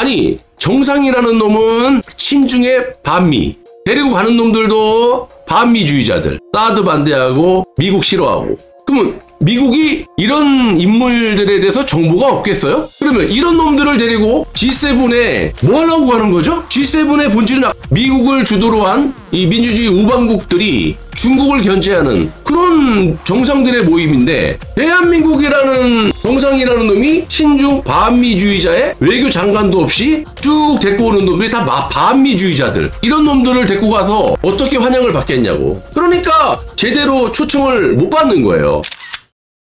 아니 정상이라는 놈은 친중의 반미, 데리고 가는 놈들도 반미주의자들, 사드 반대하고 미국 싫어하고. 그러면 미국이 이런 인물들에 대해서 정보가 없겠어요? 그러면 이런 놈들을 데리고 G7에 뭐 하려고 가는 거죠? G7의 본질은 미국을 주도로 한 이 민주주의 우방국들이 중국을 견제하는 그런 정상들의 모임인데, 대한민국이라는 정상이라는 놈이 친중 반미주의자의 외교 장관도 없이 쭉 데리고 오는 놈들이 다 반미주의자들, 이런 놈들을 데리고 가서 어떻게 환영을 받겠냐고. 그러니까 제대로 초청을 못 받는 거예요.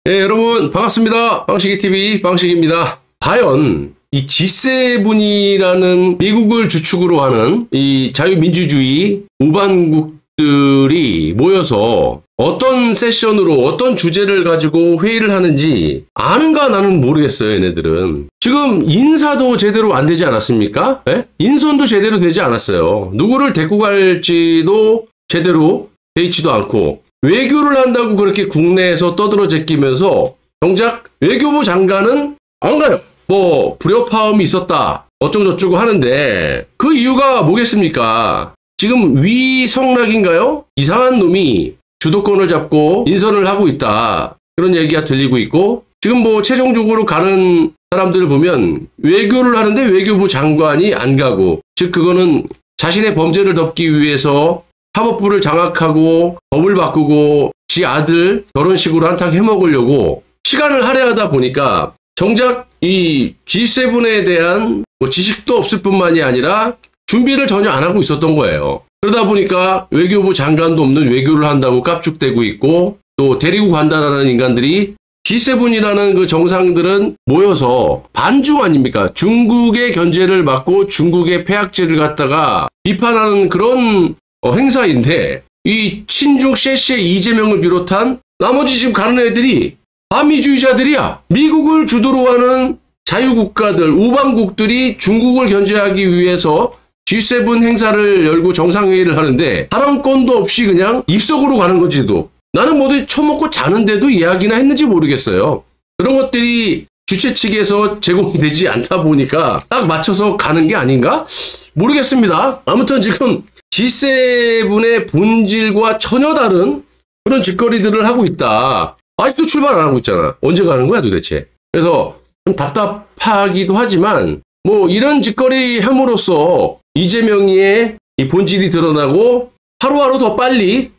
네, 여러분 반갑습니다. 방식이TV 방식입니다. 과연 이 G7이라는 미국을 주축으로 하는 이 자유민주주의 우방국들이 모여서 어떤 세션으로 어떤 주제를 가지고 회의를 하는지 아는가 나는 모르겠어요. 얘네들은 지금 인사도 제대로 안 되지 않았습니까? 네? 인선도 제대로 되지 않았어요. 누구를 데리고 갈지도 제대로 돼 있지도 않고, 외교를 한다고 그렇게 국내에서 떠들어 제끼면서 정작 외교부 장관은 안 가요. 뭐 불협화음이 있었다 어쩌고저쩌고 하는데 그 이유가 뭐겠습니까? 지금 위성락인가요? 이상한 놈이 주도권을 잡고 인선을 하고 있다, 그런 얘기가 들리고 있고, 지금 뭐 최종적으로 가는 사람들을 보면 외교를 하는데 외교부 장관이 안 가고, 즉 그거는 자신의 범죄를 덮기 위해서 사법부를 장악하고 법을 바꾸고 지 아들 결혼식으로 한탕 해먹으려고 시간을 할애하다 보니까 정작 이 G7에 대한 뭐 지식도 없을 뿐만이 아니라 준비를 전혀 안 하고 있었던 거예요. 그러다 보니까 외교부 장관도 없는 외교를 한다고 깝죽대고 있고, 또 데리고 간다라는 인간들이 G7이라는 그 정상들은 모여서 반중 아닙니까? 중국의 견제를 받고 중국의 폐악질을 갖다가 비판하는 그런 행사인데, 이 친중 셰셰 이재명을 비롯한 나머지 지금 가는 애들이 반미주의자들이야. 미국을 주도로 하는 자유국가들, 우방국들이 중국을 견제하기 위해서 G7 행사를 열고 정상회의를 하는데 발언권도 없이 그냥 입속으로 가는 건지도 나는 모두 처먹고 자는데도 이야기나 했는지 모르겠어요. 그런 것들이 주최 측에서 제공이 되지 않다 보니까 딱 맞춰서 가는 게 아닌가? 모르겠습니다. 아무튼 지금 G7의 본질과 전혀 다른 그런 짓거리들을 하고 있다. 아직도 출발 안 하고 있잖아. 언제 가는 거야 도대체? 그래서 좀 답답하기도 하지만 뭐 이런 짓거리 함으로써 이재명의 이 본질이 드러나고 하루하루 더 빨리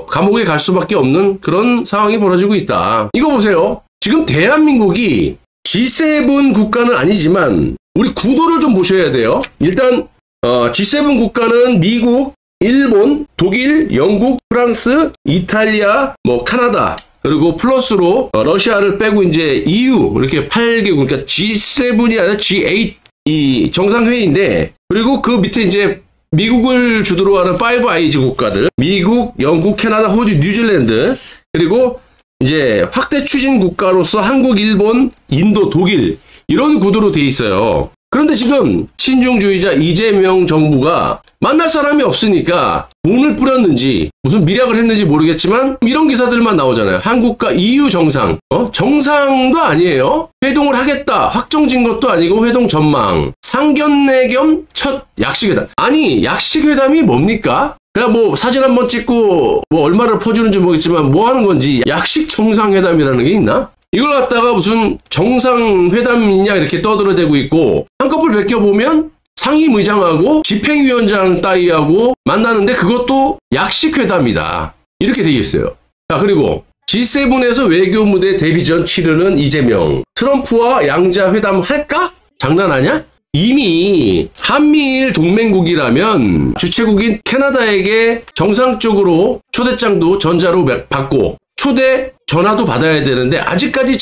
감옥에 갈 수밖에 없는 그런 상황이 벌어지고 있다. 이거 보세요. 지금 대한민국이 G7 국가는 아니지만 우리 구도를 좀 보셔야 돼요. 일단 G7 국가는 미국, 일본, 독일, 영국, 프랑스, 이탈리아, 뭐 카나다, 그리고 플러스로 러시아를 빼고 이제 EU 이렇게 8개국, 그러니까 G7이 아니라 G8 이 정상회의인데, 그리고 그 밑에 이제 미국을 주도로 하는 5아이즈 국가들, 미국, 영국, 캐나다, 호주, 뉴질랜드, 그리고 이제 확대 추진 국가로서 한국, 일본, 인도, 독일, 이런 구도로 돼 있어요. 그런데 지금 친중주의자 이재명 정부가 만날 사람이 없으니까 돈을 뿌렸는지 무슨 미략을 했는지 모르겠지만 이런 기사들만 나오잖아요. 한국과 EU 정상, 정상도 아니에요. 회동을 하겠다 확정진 것도 아니고 회동 전망, 상견례 겸 첫 약식회담. 아니 약식회담이 뭡니까? 그냥 뭐 사진 한번 찍고 뭐 얼마를 퍼주는지 모르겠지만 뭐 하는 건지 약식 정상회담이라는 게 있나? 이걸 갖다가 무슨 정상회담이냐 이렇게 떠들어대고 있고, 한꺼풀 벗겨보면 상임의장하고 집행위원장 따위하고 만나는데 그것도 약식회담이다 이렇게 돼 있어요. 자, 그리고 G7에서 외교무대 데뷔전 치르는 이재명, 트럼프와 양자회담 할까? 장난하냐? 이미 한미일 동맹국이라면 주최국인 캐나다에게 정상적으로 초대장도 전자로 받고 초대 전화도 받아야 되는데 아직까지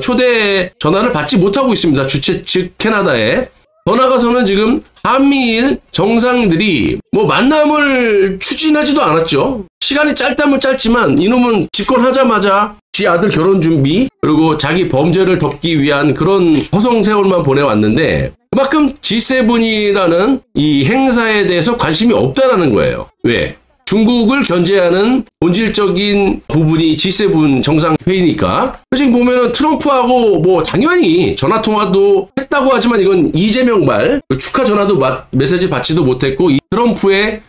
초대 전화를 받지 못하고 있습니다. 주최 측 캐나다에. 더 나가서는 지금 한미일 정상들이 뭐 만남을 추진하지도 않았죠. 시간이 짧다면 짧지만 이놈은 집권하자마자 지 아들 결혼 준비, 그리고 자기 범죄를 덮기 위한 그런 허송세월만 보내왔는데 그만큼 G7이라는 이 행사에 대해서 관심이 없다라는 거예요. 왜? 중국을 견제하는 본질적인 부분이 G7 정상회의니까. 지금 보면은 트럼프하고 뭐 당연히 전화통화도 했다고 하지만 이건 이재명발 축하 전화도 메시지 받지도 못했고, 이 트럼프의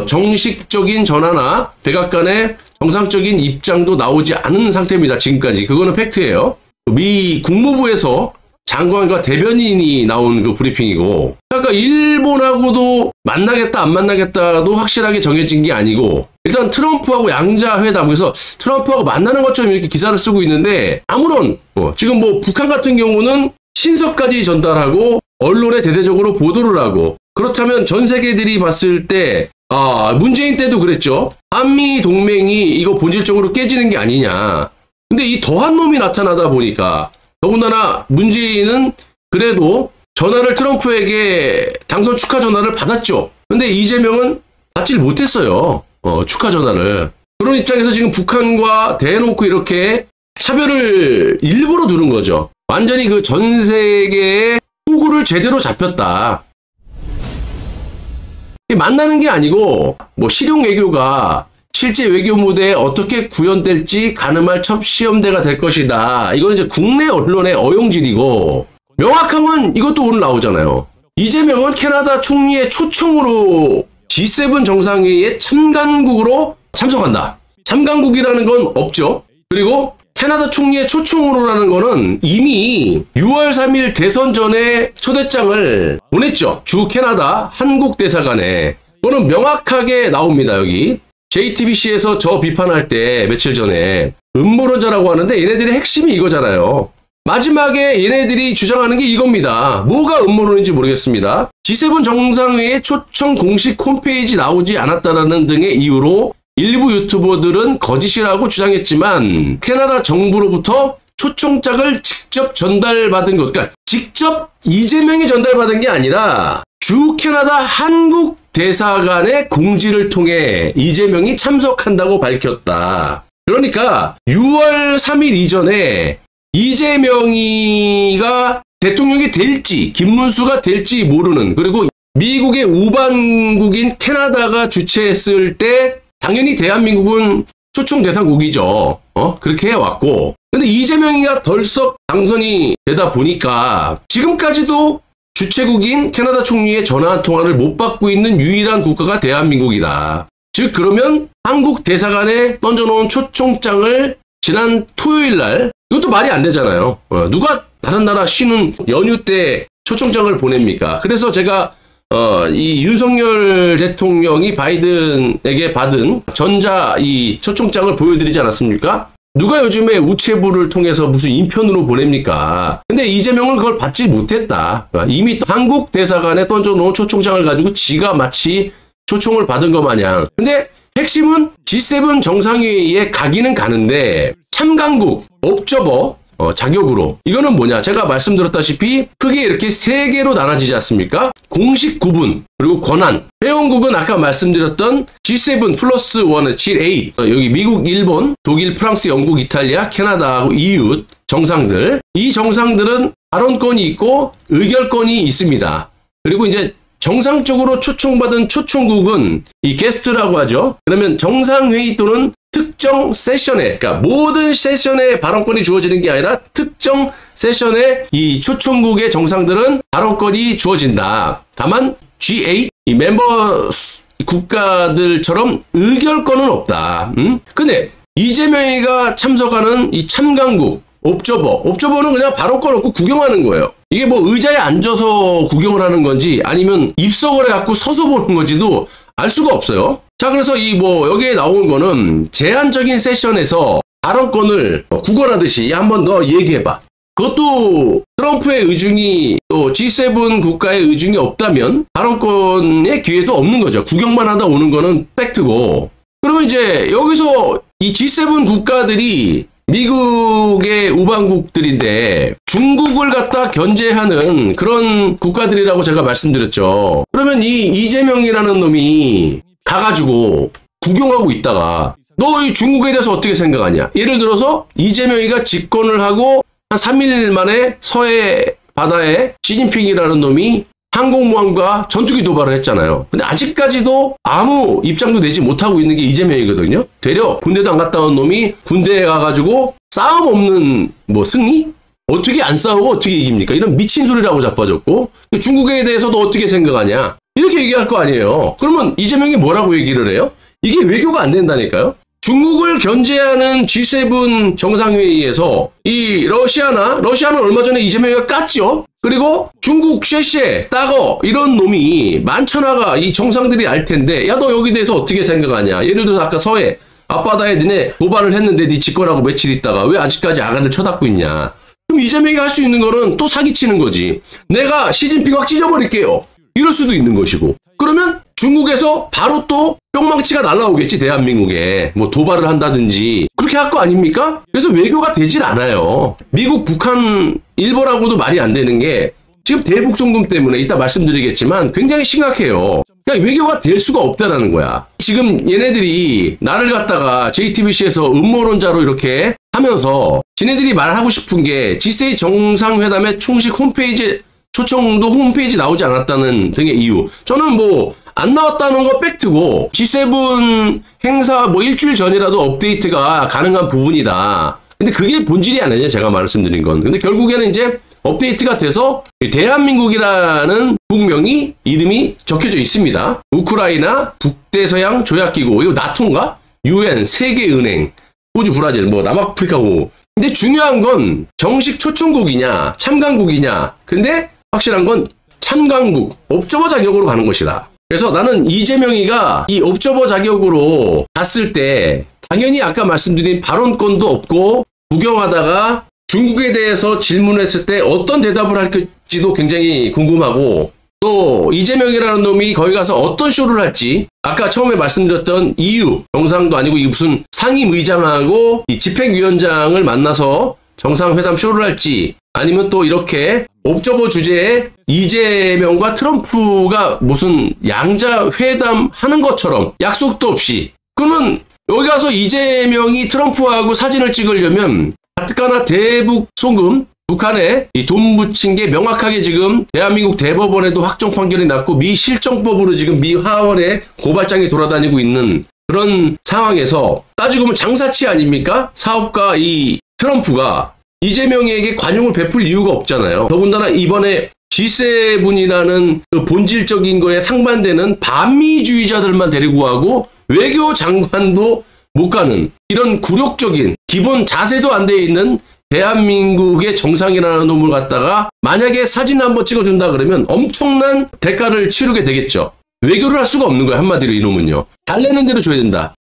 정식적인 전화나 백악관의 정상적인 입장도 나오지 않은 상태입니다. 지금까지. 그거는 팩트예요. 미 국무부에서 장관과 대변인이 나온 그 브리핑이고, 그러니까 일본하고도 만나겠다 안 만나겠다도 확실하게 정해진 게 아니고, 일단 트럼프하고 양자 회담, 그래서 트럼프하고 만나는 것처럼 이렇게 기사를 쓰고 있는데, 아무런 지금 뭐 북한 같은 경우는 친서까지 전달하고 언론에 대대적으로 보도를 하고, 그렇다면 전 세계들이 봤을 때 문재인 때도 그랬죠. 한미 동맹이 이거 본질적으로 깨지는 게 아니냐. 근데 이 더한 놈이 나타나다 보니까, 더군다나 문재인은 그래도 전화를 트럼프에게 당선 축하 전화를 받았죠. 근데 이재명은 받질 못했어요. 축하 전화를. 그런 입장에서 지금 북한과 대놓고 이렇게 차별을 일부러 두는 거죠. 완전히 그 전 세계의 호구를 제대로 잡혔다. 만나는 게 아니고 뭐 실용 외교가 실제 외교 무대에 어떻게 구현될지 가늠할 첫 시험대가 될 것이다. 이거는 이제 국내 언론의 어용질이고, 명확한 건 이것도 오늘 나오잖아요. 이재명은 캐나다 총리의 초청으로 G7 정상회의에 참관국으로 참석한다. 참관국이라는 건 없죠. 그리고 캐나다 총리의 초청으로라는 거는 이미 6월 3일 대선 전에 초대장을 보냈죠. 주 캐나다 한국 대사관에. 그거는 명확하게 나옵니다. 여기 JTBC에서 저 비판할 때 며칠 전에 음모론자라고 하는데, 얘네들의 핵심이 이거잖아요. 마지막에 얘네들이 주장하는 게 이겁니다. 뭐가 음모론인지 모르겠습니다. G7 정상회의 초청 공식 홈페이지 나오지 않았다라는 등의 이유로 일부 유튜버들은 거짓이라고 주장했지만, 캐나다 정부로부터 초청장을 직접 전달받은 것, 그러니까 직접 이재명이 전달받은 게 아니라 주 캐나다 한국 대사관의 공지를 통해 이재명이 참석한다고 밝혔다. 그러니까 6월 3일 이전에 이재명이가 대통령이 될지 김문수가 될지 모르는, 그리고 미국의 우방국인 캐나다가 주최했을 때 당연히 대한민국은 초청 대상국이죠. 그렇게 해왔고, 근데 이재명이가 덜썩 당선이 되다 보니까 지금까지도 주최국인 캐나다 총리의 전화 통화를 못 받고 있는 유일한 국가가 대한민국이다. 즉 그러면 한국 대사관에 던져놓은 초청장을 지난 토요일 날, 이것도 말이 안 되잖아요. 누가 다른 나라 쉬는 연휴 때 초청장을 보냅니까? 그래서 제가 이 윤석열 대통령이 바이든에게 받은 전자 이 초청장을 보여드리지 않았습니까? 누가 요즘에 우체부를 통해서 무슨 인편으로 보냅니까? 근데 이재명은 그걸 받지 못했다. 이미 한국 대사관에 던져놓은 초청장을 가지고 지가 마치 초청을 받은 것 마냥. 근데 핵심은 G7 정상회의에 가기는 가는데 참관국, 옵저버 자격으로. 이거는 뭐냐? 제가 말씀드렸다시피 크게 이렇게 세 개로 나눠지지 않습니까? 공식 구분, 그리고 권한. 회원국은 아까 말씀드렸던 G7 플러스 1, G8. 여기 미국, 일본, 독일, 프랑스, 영국, 이탈리아, 캐나다, EU 정상들. 이 정상들은 발언권이 있고 의결권이 있습니다. 그리고 이제 정상적으로 초청받은 초청국은 이 게스트라고 하죠. 그러면 정상회의 또는 특정 세션에, 그러니까 모든 세션에 발언권이 주어지는 게 아니라 특정 세션에 이 초청국의 정상들은 발언권이 주어진다. 다만 G8 이 멤버 국가들처럼 의결권은 없다. 근데 이재명이가 참석하는 이 참관국 옵저버는 그냥 발언권 없고 구경하는 거예요. 이게 뭐 의자에 앉아서 구경을 하는 건지 아니면 입석을 해갖고 서서 보는 건지도 알 수가 없어요. 자, 그래서 이 뭐 여기에 나온 거는 제한적인 세션에서 발언권을 구걸하듯이 한번 너 얘기해봐. 그것도 트럼프의 의중이 또 G7 국가의 의중이 없다면 발언권의 기회도 없는 거죠. 구경만 하다 오는 거는 팩트고. 그러면 이제 여기서 이 G7 국가들이 미국의 우방국들인데 중국을 갖다 견제하는 그런 국가들이라고 제가 말씀드렸죠. 그러면 이 이재명이라는 놈이 가가지고 구경하고 있다가 너 이 중국에 대해서 어떻게 생각하냐? 예를 들어서 이재명이가 집권을 하고 한 3일 만에 서해 바다에 시진핑이라는 놈이 항공모함과 전투기 도발을 했잖아요. 근데 아직까지도 아무 입장도 내지 못하고 있는 게 이재명이거든요. 되려 군대도 안 갔다 온 놈이 군대에 가가지고 싸움 없는 뭐 승리? 어떻게 안 싸우고 어떻게 이깁니까? 이런 미친 소리라고 자빠졌고, 중국에 대해서도 어떻게 생각하냐? 이렇게 얘기할 거 아니에요. 그러면 이재명이 뭐라고 얘기를 해요? 이게 외교가 안 된다니까요? 중국을 견제하는 G7 정상회의에서 이 러시아는 얼마 전에 이재명이가 깠죠? 그리고 중국 쉐쉐, 따거 이런 놈이 만천하가 이 정상들이 알 텐데, 야 너 여기 대해서 어떻게 생각하냐? 예를 들어서 아까 서해 앞바다에 니네 도발을 했는데 니 집권하고 며칠 있다가 왜 아직까지 아가를 쳐닫고 있냐? 그럼 이재명이 할 수 있는 거는 또 사기치는 거지. 내가 시진핑 확 찢어버릴게요. 이럴 수도 있는 것이고. 그러면 중국에서 바로 또 뿅망치가 날라오겠지, 대한민국에. 뭐 도발을 한다든지. 그렇게 할 거 아닙니까? 그래서 외교가 되질 않아요. 미국, 북한, 일본하고도 말이 안 되는 게 지금 대북송금 때문에 이따 말씀드리겠지만 굉장히 심각해요. 그러니까 외교가 될 수가 없다라는 거야. 지금 얘네들이 나를 갖다가 JTBC에서 음모론자로 이렇게 하면서 지네들이 말하고 싶은 게 G7 정상회담의 총식 홈페이지 초청도 홈페이지 나오지 않았다는 등의 이유. 저는 뭐 안 나왔다는 거 팩트고 G7 행사 뭐 일주일 전이라도 업데이트가 가능한 부분이다. 근데 그게 본질이 아니냐, 제가 말씀드린 건. 근데 결국에는 이제 업데이트가 돼서 대한민국이라는 국명이 이름이 적혀져 있습니다. 우크라이나 북대서양 조약기구, 이거 나토인가? UN, 세계은행, 호주, 브라질, 뭐 남아프리카고. 근데 중요한 건 정식 초청국이냐 참관국이냐. 근데 확실한 건 참관국, 옵저버 자격으로 가는 것이다. 그래서 나는 이재명이가 이 옵저버 자격으로 갔을 때 당연히 아까 말씀드린 발언권도 없고 구경하다가 중국에 대해서 질문했을 때 어떤 대답을 할지도 굉장히 궁금하고, 또 이재명이라는 놈이 거기 가서 어떤 쇼를 할지, 아까 처음에 말씀드렸던 EU 정상도 아니고 이 무슨 상임의장하고 이 집행위원장을 만나서 정상회담 쇼를 할지, 아니면 또 이렇게 옵저버 주제에 이재명과 트럼프가 무슨 양자 회담 하는 것처럼 약속도 없이, 그러면 여기 가서 이재명이 트럼프하고 사진을 찍으려면 가뜩가나 대북 송금, 북한에 이 돈 묻힌 게 명확하게 지금 대한민국 대법원에도 확정 판결이 났고 미 실정법으로 지금 미 하원에 고발장이 돌아다니고 있는 그런 상황에서 따지고 보면 장사치 아닙니까? 사업가 이 트럼프가 이재명에게 관용을 베풀 이유가 없잖아요. 더군다나 이번에 G7이라는 그 본질적인 거에 상반되는 반미주의자들만 데리고 가고 외교 장관도 못 가는 이런 굴욕적인 기본 자세도 안 돼 있는 대한민국의 정상이라는 놈을 갖다가 만약에 사진 한번 찍어준다 그러면 엄청난 대가를 치르게 되겠죠. 외교를 할 수가 없는 거예요. 한마디로 이놈은요. 달래는 대로 줘야 된다.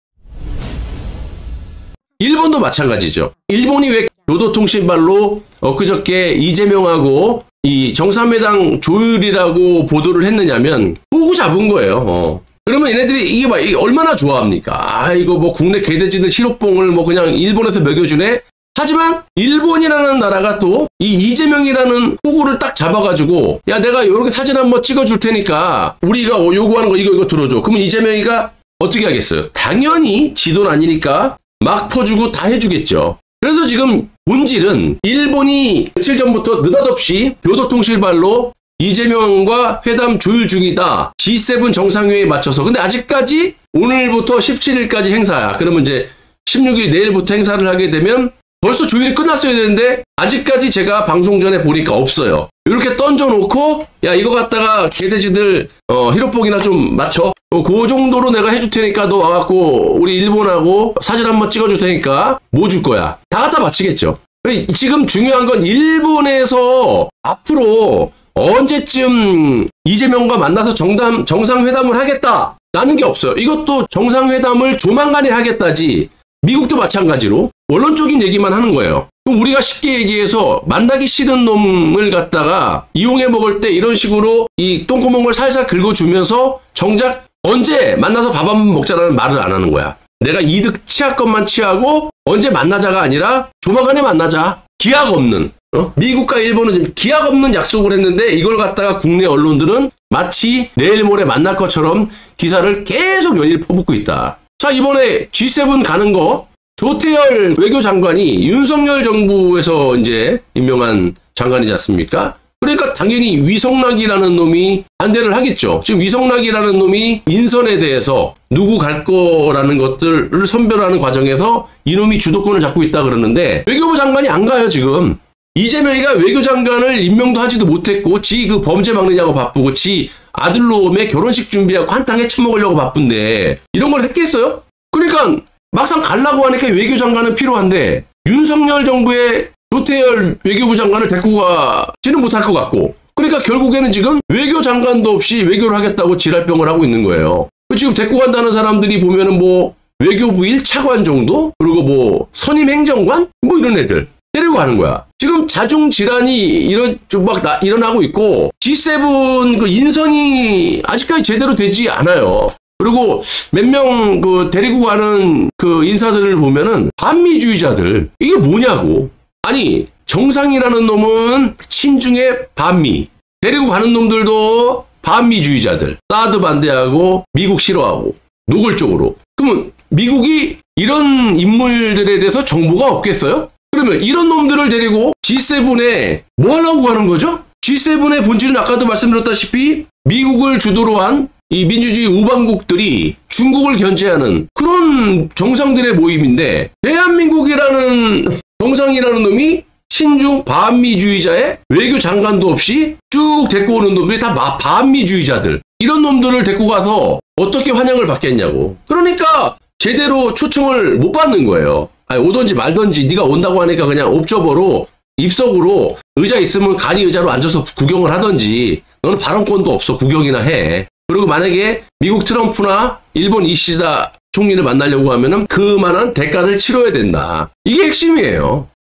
일본도 마찬가지죠. 일본이 왜 교도통신발로 엊그저께 이재명하고 이 정상회담 조율이라고 보도를 했느냐면 호구 잡은 거예요. 그러면 얘네들이 이게 막 얼마나 좋아합니까? 아, 이거 뭐 국내 개돼지들 시로뽕을 뭐 그냥 일본에서 먹여주네? 하지만 일본이라는 나라가 또 이 이재명이라는 호구를 딱 잡아가지고, 야 내가 이렇게 사진 한번 찍어줄 테니까 우리가 요구하는 거 이거 들어줘. 그러면 이재명이가 어떻게 하겠어요? 당연히 지 돈 아니니까 막 퍼주고 다 해주겠죠. 그래서 지금 본질은 일본이 며칠 전부터 느닷없이 교도통신발로 이재명과 회담 조율 중이다. G7 정상회의에 맞춰서. 근데 아직까지 오늘부터 17일까지 행사야. 그러면 이제 16일 내일부터 행사를 하게 되면 벌써 조율이 끝났어야 되는데 아직까지 제가 방송 전에 보니까 없어요. 이렇게 던져놓고 야 이거 갖다가 개돼지들 히로뽕이나 좀 맞춰. 그 정도로 내가 해줄 테니까 너 와갖고 우리 일본하고 사진 한번 찍어줄 테니까 뭐 줄 거야. 다 갖다 바치겠죠. 지금 중요한 건 일본에서 앞으로 언제쯤 이재명과 만나서 정상회담을 하겠다 라는 게 없어요. 이것도 정상회담을 조만간에 하겠다지. 미국도 마찬가지로 원론적인 얘기만 하는 거예요. 그럼 우리가 쉽게 얘기해서 만나기 싫은 놈을 갖다가 이용해 먹을 때 이런 식으로 이 똥구멍을 살살 긁어주면서 정작 언제 만나서 밥 한번 먹자라는 말을 안 하는 거야. 내가 이득 취할 것만 취하고 언제 만나자가 아니라 조만간에 만나자. 기약 없는. 미국과 일본은 지금 기약 없는 약속을 했는데 이걸 갖다가 국내 언론들은 마치 내일 모레 만날 것처럼 기사를 계속 연일 퍼붓고 있다. 자, 이번에 G7 가는 거 조태열 외교장관이 윤석열 정부에서 이제 임명한 장관이지 않습니까? 그리고 그러니까 당연히 위성락이라는 놈이 반대를 하겠죠. 지금 위성락이라는 놈이 인선에 대해서 누구 갈 거라는 것들을 선별하는 과정에서 이놈이 주도권을 잡고 있다 그러는데 외교부 장관이 안 가요, 지금. 이재명이가 외교장관을 임명도 하지도 못했고 지 그 범죄 막느냐고 바쁘고 지 아들놈의 결혼식 준비하고 한탕 해쳐먹으려고 바쁜데 이런 걸 했겠어요? 그러니까 막상 가려고 하니까 외교장관은 필요한데 윤석열 정부의 조태열 외교부 장관을 데리고 가지는 못할 것 같고 그러니까 결국에는 지금 외교장관도 없이 외교를 하겠다고 지랄병을 하고 있는 거예요. 지금 데리고 간다는 사람들이 보면은 뭐 외교부 1차관 정도? 그리고 뭐 선임 행정관? 뭐 이런 애들 데리고 가는 거야. 지금 자중질환이 일어나고 있고 G7 그 인선이 아직까지 제대로 되지 않아요. 그리고 몇 명 그 데리고 가는 그 인사들을 보면은 반미주의자들 이게 뭐냐고. 아니 정상이라는 놈은 친중의 반미 데리고 가는 놈들도 반미주의자들 사드 반대하고 미국 싫어하고 노골적으로. 그러면 미국이 이런 인물들에 대해서 정보가 없겠어요? 그러면 이런 놈들을 데리고 G7에 뭐 하려고 하는 거죠? G7의 본질은 아까도 말씀드렸다시피 미국을 주도로 한 이 민주주의 우방국들이 중국을 견제하는 그런 정상들의 모임인데 대한민국이라는 정상이라는 놈이 친중 반미주의자의 외교장관도 없이 쭉 데리고 오는 놈들이 다 반미주의자들. 이런 놈들을 데리고 가서 어떻게 환영을 받겠냐고. 그러니까 제대로 초청을 못 받는 거예요. 아니, 오든지 말든지 네가 온다고 하니까 그냥 옵저버로 입석으로 의자 있으면 간이 의자로 앉아서 구경을 하든지 너는 발언권도 없어. 구경이나 해. 그리고 만약에 미국 트럼프나 일본 이시다 총리를 만나려고 하면은 그만한 대가를 치러야 된다. 이게 핵심이에요.